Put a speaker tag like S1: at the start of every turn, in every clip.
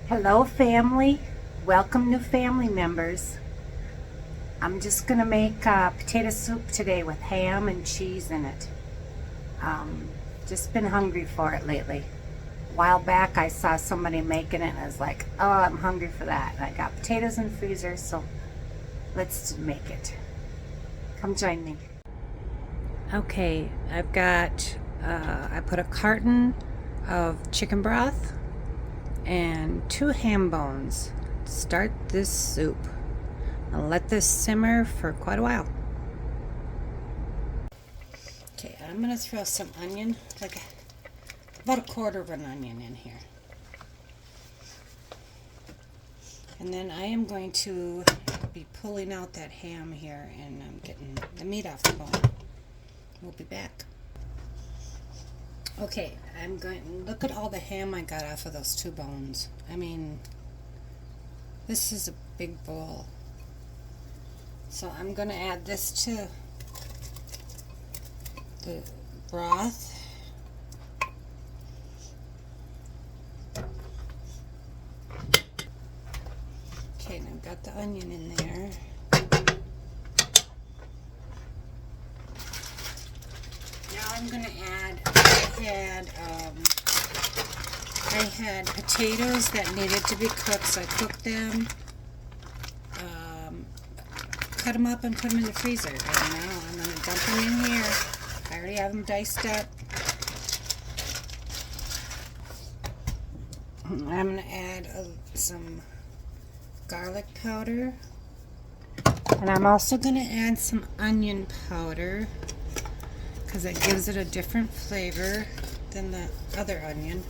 S1: Hello, family. Welcome, new family members. I'm just gonna make potato soup today with ham and cheese in it. Just been hungry for it lately. A while back, I saw somebody making it, and I was like, "Oh, I'm hungry for that." And I got potatoes in the freezer, so let's make it. Come join me. Okay, I've got. I put a carton of chicken broth and 2 ham bones. Start this soup. I'll let this simmer for quite a while. Okay, I'm gonna throw some onion, like about a quarter of an onion in here. And then I am going to be pulling out that ham here, and I'm getting the meat off the bone. We'll be back. Okay, I'm going to look at all the ham I got off of those 2 bones. I mean, this is a big bowl. So I'm going to add this to the broth. Okay, and I've got the onion in there. Now I'm going to add, I had potatoes that needed to be cooked, so I cooked them, cut them up and put them in the freezer. And now I'm going to dump them in here. I already have them diced up. I'm going to add some garlic powder. And I'm also going to add some onion powder, because it gives it a different flavor than the other onion.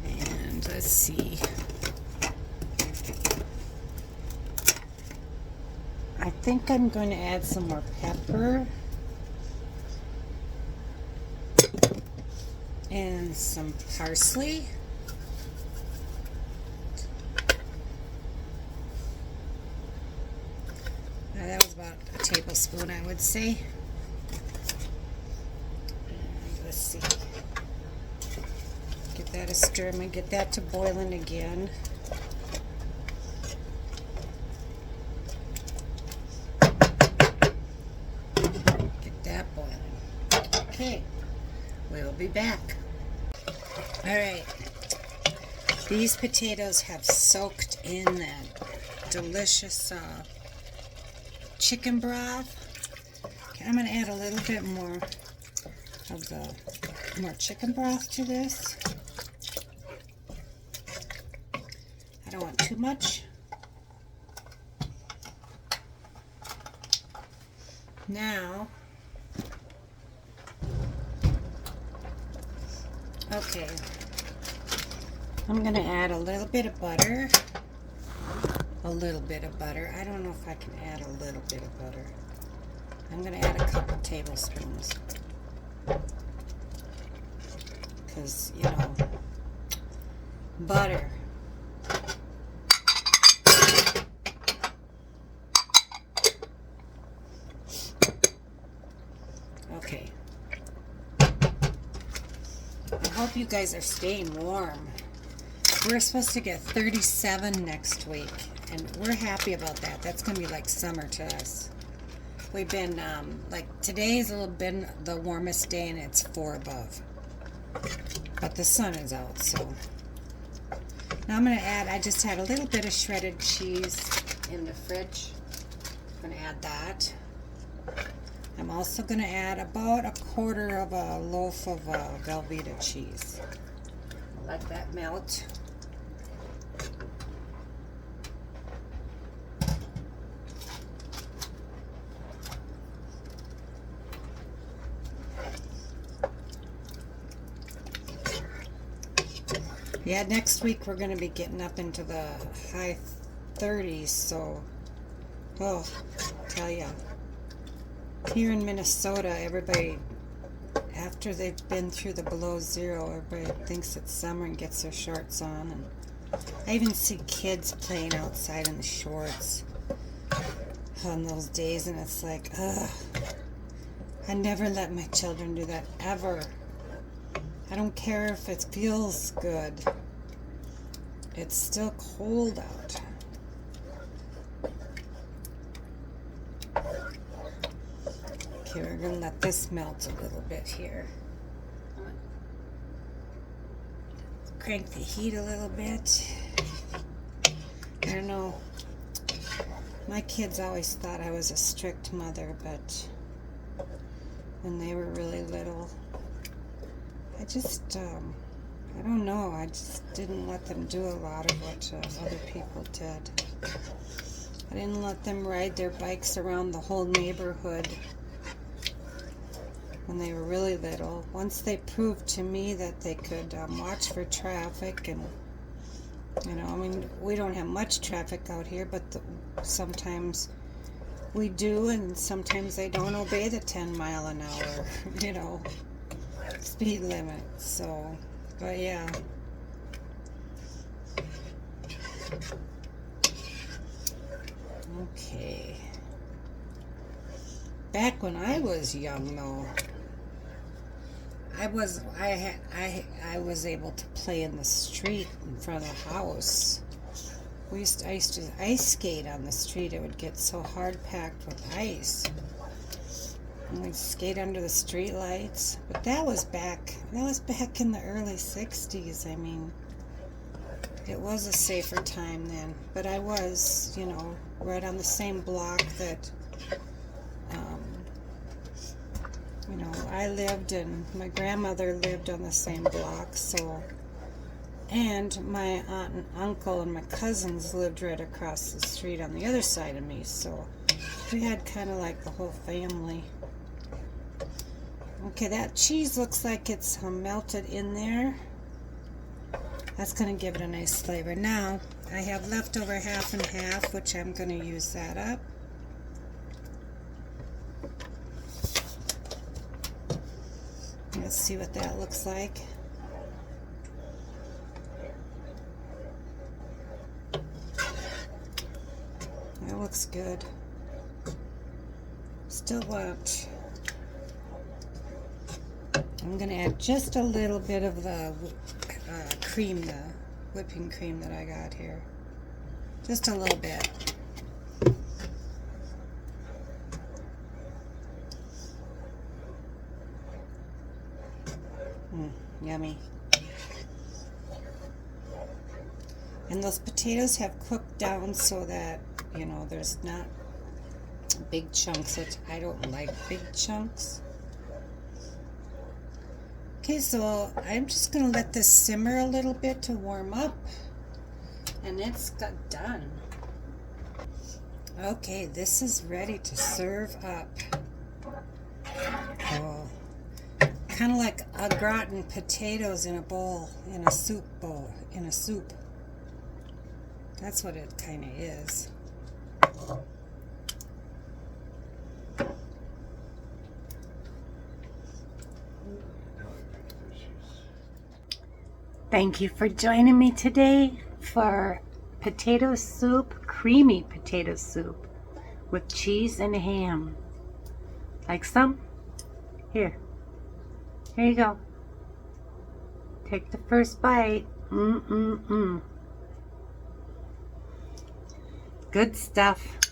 S1: And let's see. I think I'm going to add some more pepper and some parsley. That was about a tablespoon, I would say. And let's see. Give that a stir. I'm going to get that to boiling again. Get that boiling. Okay. We'll be back. Alright. These potatoes have soaked in that delicious chicken broth. Okay, I'm going to add a little bit more of the chicken broth to this. I don't want too much. Now, okay, I'm going to add a little bit of butter. A little bit of butter. I don't know if I can add a little bit of butter. I'm going to add a couple tablespoons. Because, you know, butter. Okay. I hope you guys are staying warm. We're supposed to get 37 next week, and we're happy about that. That's going to be like summer to us. We've been, like, today's a little bit the warmest day, and it's 4 above. But the sun is out, so. Now I'm going to add, I just had a little bit of shredded cheese in the fridge. I'm going to add that. I'm also going to add about a quarter of a loaf of Velveeta cheese. Let that melt. Yeah, next week we're going to be getting up into the high 30s, so, oh, tell ya. Here in Minnesota, everybody, after they've been through the below zero, everybody thinks it's summer and gets their shorts on. And I even see kids playing outside in the shorts on those days, and it's like, ugh. I never let my children do that, ever.
S2: I don't care if it feels good. It's still cold out. Okay, we're going to let this melt a little bit here. Crank the heat a little bit. I don't know. My kids always thought I was a strict mother, but when they were really little, I just, I don't know, I just didn't let them do a lot of what other people did. I didn't let them ride their bikes around the whole neighborhood when they were really little. Once they proved to me that they could watch for traffic, and you know, I mean, we don't have much traffic out here, but sometimes we do, and sometimes they don't obey the 10-mile-an-hour, you know, speed limit. So, but yeah. Okay. Back when I was young, though, I was able to play in the street in front of the house. I used to ice skate on the street. It would get so hard packed with ice, and we'd skate under the street lights. But that was back in the early 60s. I mean, it was a safer time then. But I was, you know, right on the same block that you know, I lived, and my grandmother lived on the same block, so, and my aunt and uncle and my cousins lived right across the street on the other side of me, so we had kind of like the whole family. Okay, that cheese looks like it's melted in there. That's going to give it a nice flavor. Now, I have leftover half and half, which I'm going to use that up. Let's see what that looks like. That looks good. Still want, I'm going to add just a little bit of the cream, the whipping cream that I got here. Just a little bit. Yummy. And those potatoes have cooked down so that, you know, there's not big chunks. I don't like big chunks. Okay, so I'm just going to let this simmer a little bit to warm up. And it's got done. Okay, this is ready to serve up. Oh. Kind of like a gratin potatoes in a bowl, in a soup bowl, in a soup. That's what it kind of is.
S1: Thank you for joining me today for potato soup, creamy potato soup with cheese and ham. Like some? Here. Here you go. Take the first bite. Good stuff.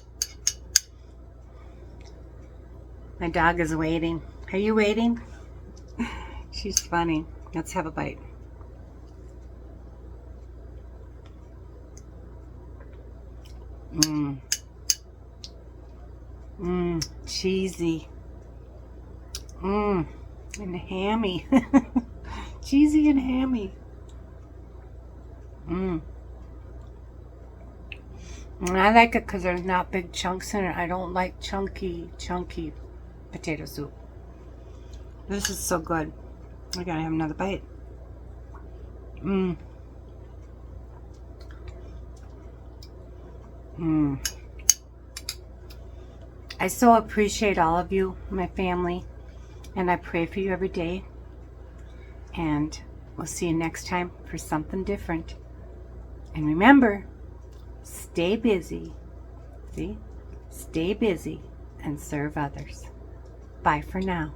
S1: My dog is waiting. Are you waiting? She's funny. Let's have a bite. Cheesy. And hammy. Cheesy and hammy. And I like it because there's not big chunks in it. I don't like chunky potato soup. This is so good. I gotta have another bite. I so appreciate all of you, my family, and I pray for you every day. And we'll see you next time for something different. And remember, stay busy. See? Stay busy and serve others. Bye for now.